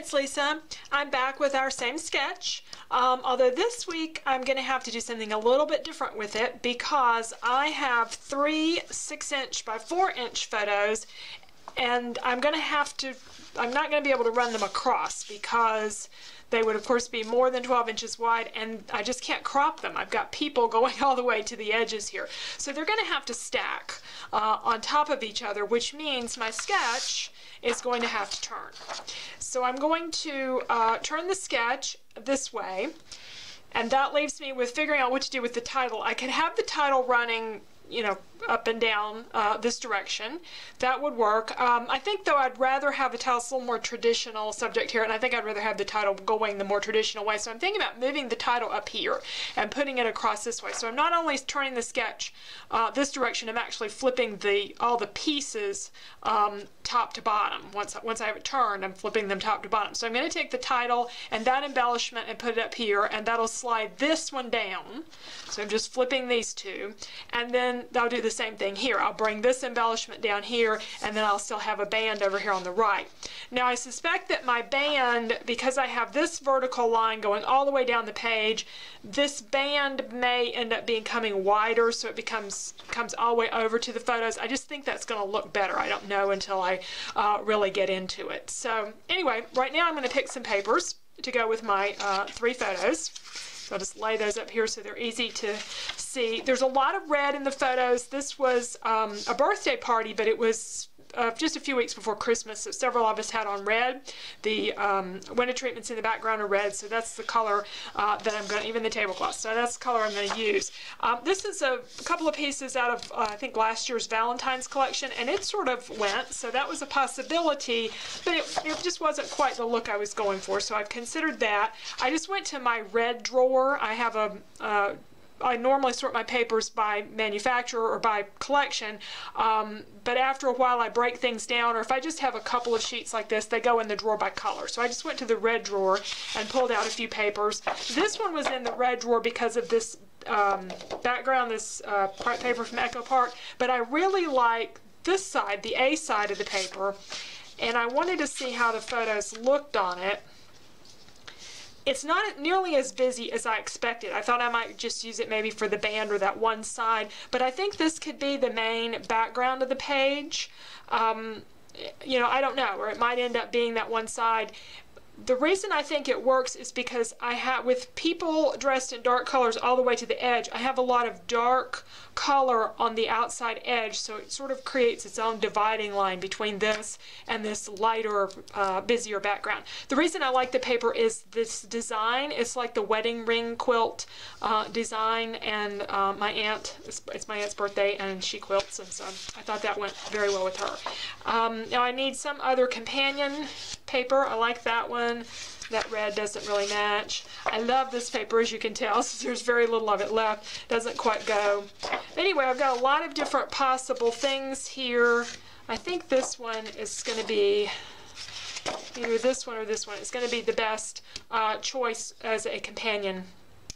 it's Lisa. I'm back with our same sketch, although this week I'm going to have to do something a little bit different with it because I have 3 6" by 4" photos, and I'm not going to be able to run them across because they would of course be more than 12 inches wide, and I just can't crop them. I've got people going all the way to the edges here. So they're going to have to stack on top of each other, which means my sketch is going to have to turn. So I'm going to turn the sketch this way, and that leaves me with figuring out what to do with the title. I could have the title running, you know, up and down this direction. That would work. I think though I'd rather have the title a little more traditional subject here, and I think I'd rather have the title going the more traditional way. So I'm thinking about moving the title up here and putting it across this way. So I'm not only turning the sketch this direction, I'm actually flipping all the pieces top to bottom. Once I have it turned, I'm flipping them top to bottom. So I'm going to take the title and that embellishment and put it up here, and that'll slide this one down. So I'm just flipping these two, and then I'll do the same thing here. I'll bring this embellishment down here, and then I'll still have a band over here on the right. Now I suspect that my band, because I have this vertical line going all the way down the page, this band may end up becoming wider, so it comes all the way over to the photos. I just think that's going to look better. I don't know until I really get into it. So anyway, right now I'm going to pick some papers to go with my 3 photos. So I'll just lay those up here so they're easy to see. There's a lot of red in the photos. This was a birthday party, but it was just a few weeks before Christmas, so several of us had on red. The window treatments in the background are red, so that's the color that I'm going to, even the tablecloth, so that's the color I'm going to use. This is a couple of pieces out of, I think, last year's Valentine's collection, and it sort of went, so that was a possibility, but it just wasn't quite the look I was going for, so I've considered that. I just went to my red drawer. I have I normally sort my papers by manufacturer or by collection, but after a while I break things down, or if I just have a couple of sheets like this, they go in the drawer by color. So I just went to the red drawer and pulled out a few papers. This one was in the red drawer because of this background, this part paper from Echo Park, but I really like this side, the A side of the paper, and I wanted to see how the photos looked on it. It's not nearly as busy as I expected. I thought I might just use it maybe for the band or that one side, but I think this could be the main background of the page. You know, I don't know, or it might end up being that one side. The reason I think it works is because with people dressed in dark colors all the way to the edge, I have a lot of dark color on the outside edge, so it sort of creates its own dividing line between this and this lighter, busier background. The reason I like the paper is this design. It's like the wedding ring quilt design, and my aunt, it's my aunt's birthday, and she quilts, and so I thought that went very well with her. Now I need some other companion paper. I like that one. That red doesn't really match. I love this paper, as you can tell, so there's very little of it left. Doesn't quite go. Anyway, I've got a lot of different possible things here. I think this one is going to be either this one or this one. It's going to be the best choice as a companion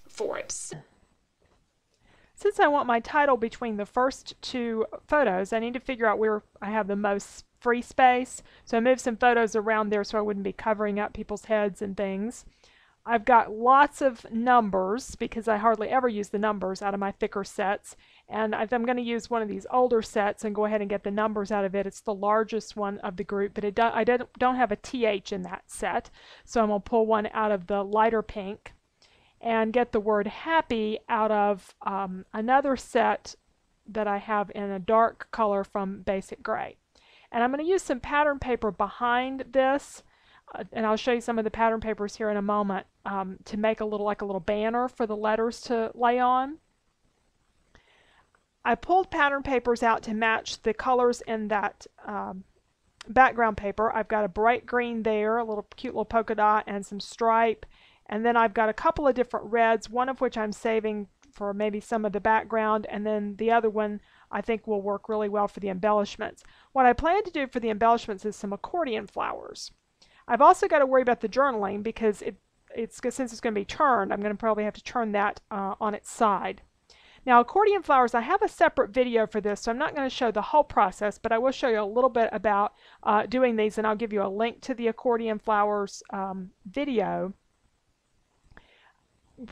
for it. Since I want my title between the first 2 photos, I need to figure out where I have the most free space. So I moved some photos around there so I wouldn't be covering up people's heads and things. I've got lots of numbers because I hardly ever use the numbers out of my thicker sets, and I'm going to use one of these older sets and go ahead and get the numbers out of it. It's the largest one of the group, but I don't have a TH in that set, so I'm going to pull one out of the lighter pink and get the word happy out of another set that I have in a dark color from Basic Gray. And I'm going to use some pattern paper behind this, and I'll show you some of the pattern papers here in a moment, to make like a little banner for the letters to lay on. I pulled pattern papers out to match the colors in that background paper. I've got a bright green there, a cute little polka dot, and some stripe. And then I've got a couple of different reds, one of which I'm saving for maybe some of the background, and then the other one I think will work really well for the embellishments. What I plan to do for the embellishments is some accordion flowers. I've also got to worry about the journaling because since it's going to be turned, I'm going to probably have to turn that on its side. Now accordion flowers, I have a separate video for this, so I'm not going to show the whole process, but I will show you a little bit about doing these, and I'll give you a link to the accordion flowers video.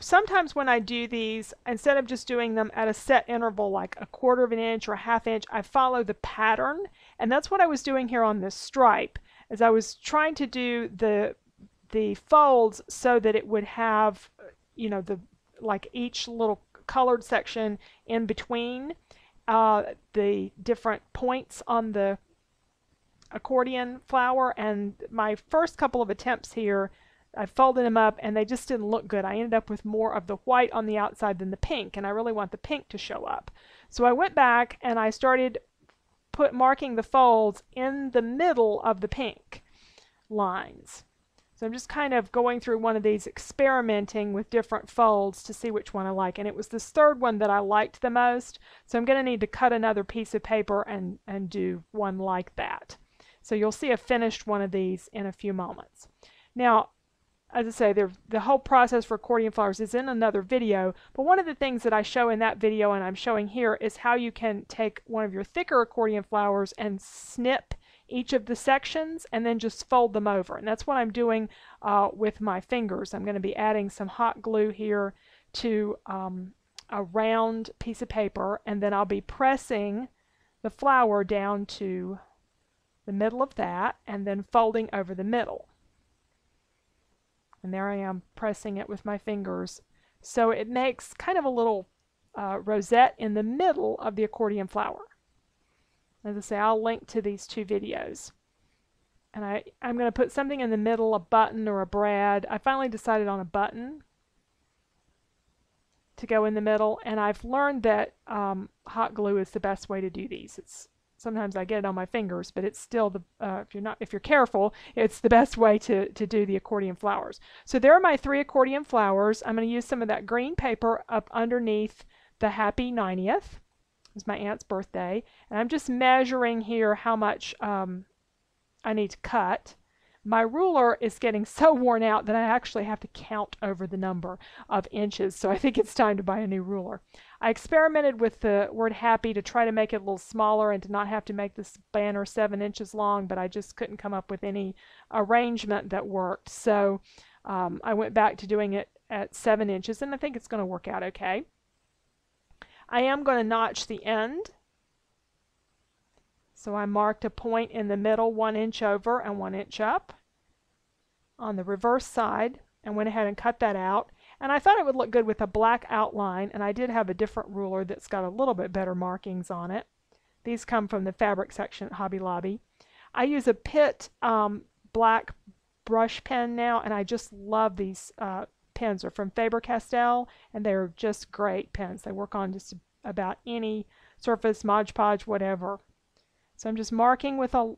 Sometimes when I do these, instead of just doing them at a set interval like a 1/4 of an inch or a 1/2 inch, I follow the pattern, and that's what I was doing here on this stripe, as I was trying to do the folds so that it would have, you know, like each little colored section in between the different points on the accordion flower. And my first couple of attempts here, I folded them up and they just didn't look good. I ended up with more of the white on the outside than the pink, and I really want the pink to show up. So I went back and I started marking the folds in the middle of the pink lines. So I'm just kind of going through one of these, experimenting with different folds to see which one I like. And it was this third one that I liked the most. So I'm going to need to cut another piece of paper and do one like that. So you'll see a finished one of these in a few moments. Now, as I say, the whole process for accordion flowers is in another video, but one of the things that I show in that video and I'm showing here is how you can take one of your thicker accordion flowers and snip each of the sections and then just fold them over. And that's what I'm doing with my fingers. I'm going to be adding some hot glue here to a round piece of paper, and then I'll be pressing the flower down to the middle of that and then folding over the middle. And there I am pressing it with my fingers. So it makes kind of a little rosette in the middle of the accordion flower. As I say, I'll link to these two videos. And I'm going to put something in the middle, a button or a brad. I finally decided on a button to go in the middle, and I've learned that hot glue is the best way to do these. Sometimes I get it on my fingers, but it's still if you're careful, it's the best way to do the accordion flowers. So there are my 3 accordion flowers. I'm going to use some of that green paper up underneath the Happy 90th. It's my aunt's birthday, and I'm just measuring here how much I need to cut. My ruler is getting so worn out that I actually have to count over the number of inches, so I think it's time to buy a new ruler. I experimented with the word happy to try to make it a little smaller and to not have to make this banner 7 inches long, but I just couldn't come up with any arrangement that worked. So I went back to doing it at 7 inches, and I think it's going to work out okay. I am going to notch the end. So I marked a point in the middle, 1 inch over and 1 inch up on the reverse side, and went ahead and cut that out. And I thought it would look good with a black outline, and I did have a different ruler that's got a little bit better markings on it. These come from the fabric section at Hobby Lobby. I use a Pitt black brush pen now, and I just love these pens. Are from Faber-Castell, and they're just great pens. They work on just about any surface, Mod Podge, whatever. So I'm just marking with a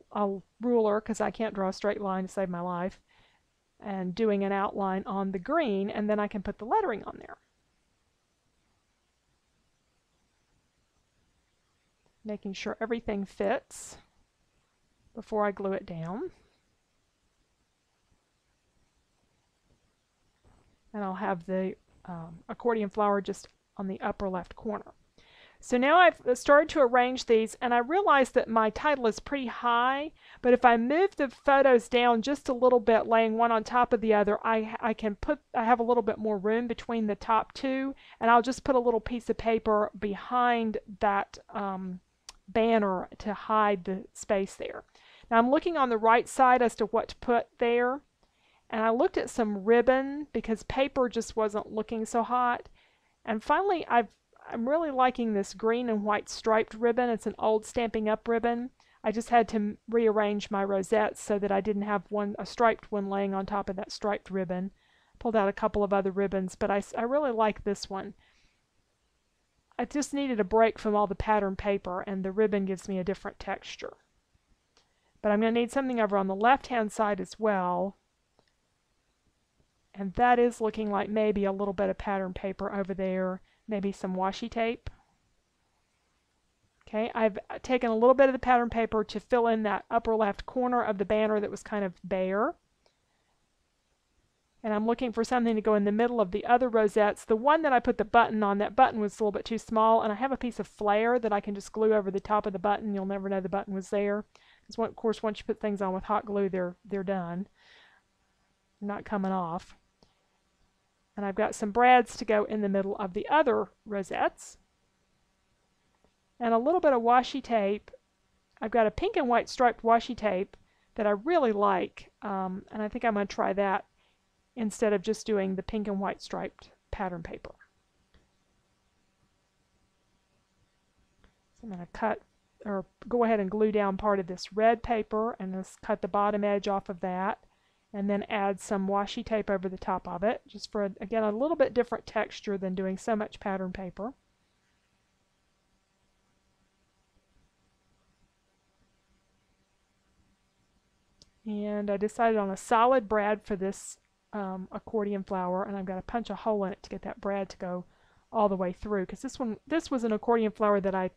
ruler because I can't draw a straight line to save my life, and doing an outline on the green, and then I can put the lettering on there. Making sure everything fits before I glue it down. And I'll have the accordion flower just on the upper left corner. So now I've started to arrange these, and I realize that my title is pretty high, but if I move the photos down just a little bit, laying one on top of the other, I have a little bit more room between the top two, and I'll just put a little piece of paper behind that banner to hide the space there. Now I'm looking on the right side as to what to put there, and I looked at some ribbon because paper just wasn't looking so hot, and finally I'm really liking this green and white striped ribbon. It's an old Stampin' Up ribbon. I just had to rearrange my rosettes so that I didn't have a striped one laying on top of that striped ribbon. Pulled out a couple of other ribbons, but I really like this one. I just needed a break from all the pattern paper, and the ribbon gives me a different texture. But I'm going to need something over on the left-hand side as well. And that is looking like maybe a little bit of pattern paper over there. Maybe some washi tape. Okay, I've taken a little bit of the pattern paper to fill in that upper left corner of the banner that was kind of bare. and I'm looking for something to go in the middle of the other rosettes. The one that I put the button on, that button was a little bit too small, and I have a piece of flare that I can just glue over the top of the button. You'll never know the button was there. Because of course, once you put things on with hot glue, they're done. They're not coming off. And I've got some brads to go in the middle of the other rosettes. And a little bit of washi tape. I've got a pink and white striped washi tape that I really like, and I think I'm going to try that instead of just doing the pink and white striped pattern paper. So I'm going to cut, or go ahead and glue down part of this red paper and just cut the bottom edge off of that, and then add some washi tape over the top of it, just for, again, a little bit different texture than doing so much pattern paper. And I decided on a solid brad for this accordion flower, and I've got to punch a hole in it to get that brad to go all the way through, because this was an accordion flower that I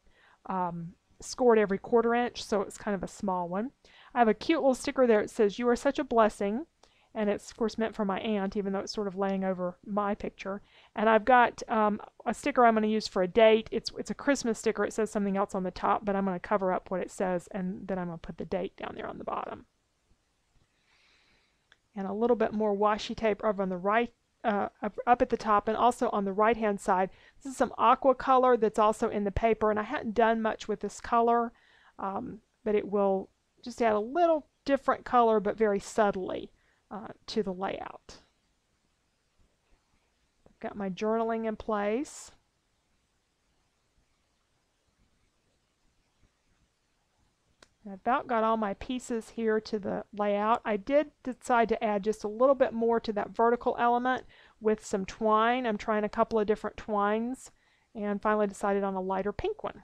scored every 1/4 inch, so it's kind of a small one. I have a cute little sticker there. It says, "You are such a blessing," and it's of course meant for my aunt, even though it's sort of laying over my picture. And I've got a sticker I'm going to use for a date. It's a Christmas sticker. It says something else on the top, but I'm going to cover up what it says, and then I'm going to put the date down there on the bottom. And a little bit more washi tape over on the right, up at the top, and also on the right hand side. This is some aqua color that's also in the paper, and I hadn't done much with this color, but it will just add a little different color, but very subtly to the layout. I've got my journaling in place. I've about got all my pieces here to the layout. I did decide to add just a little bit more to that vertical element with some twine. I'm trying a couple of different twines, and finally decided on a lighter pink one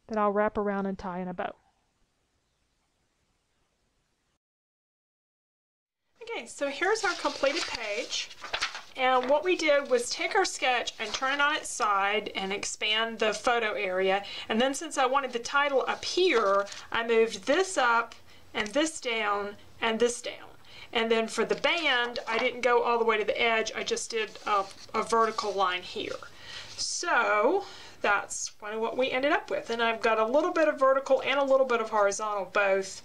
that I'll wrap around and tie in a bow. Okay, so here's our completed page. And what we did was take our sketch and turn it on its side and expand the photo area. And then since I wanted the title up here, I moved this up and this down and this down. And then for the band, I didn't go all the way to the edge. I just did a vertical line here. So that's kind of what we ended up with. And I've got a little bit of vertical and a little bit of horizontal both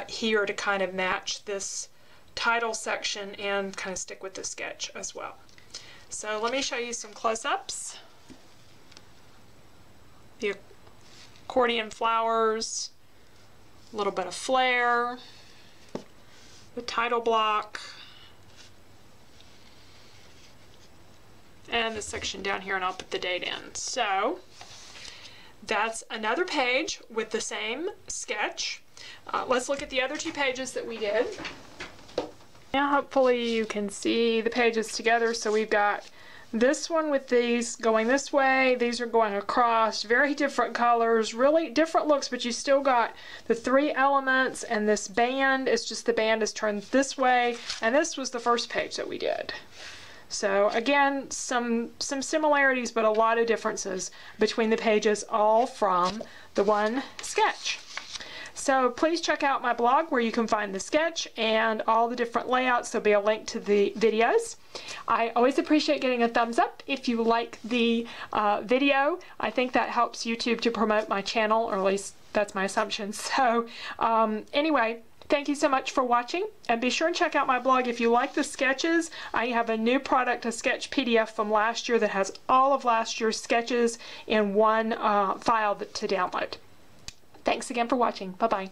here to kind of match this title section and kind of stick with the sketch as well. So let me show you some close-ups. The accordion flowers, a little bit of flare, the title block, and the section down here, and I'll put the date in. So that's another page with the same sketch. Let's look at the other 2 pages that we did. Now hopefully you can see the pages together. So we've got this one with these going this way, these are going across, very different colors, really different looks, but you still got the 3 elements, and this band is just the band is turned this way, and this was the first page that we did. So again, some similarities, but a lot of differences between the pages, all from the one sketch. So please check out my blog where you can find the sketch and all the different layouts. There'll be a link to the videos. I always appreciate getting a thumbs up if you like the video. I think that helps YouTube to promote my channel, or at least that's my assumption. So anyway, thank you so much for watching, and be sure and check out my blog if you like the sketches. I have a new product, a sketch PDF from last year that has all of last year's sketches in one file to download. Thanks again for watching. Bye-bye.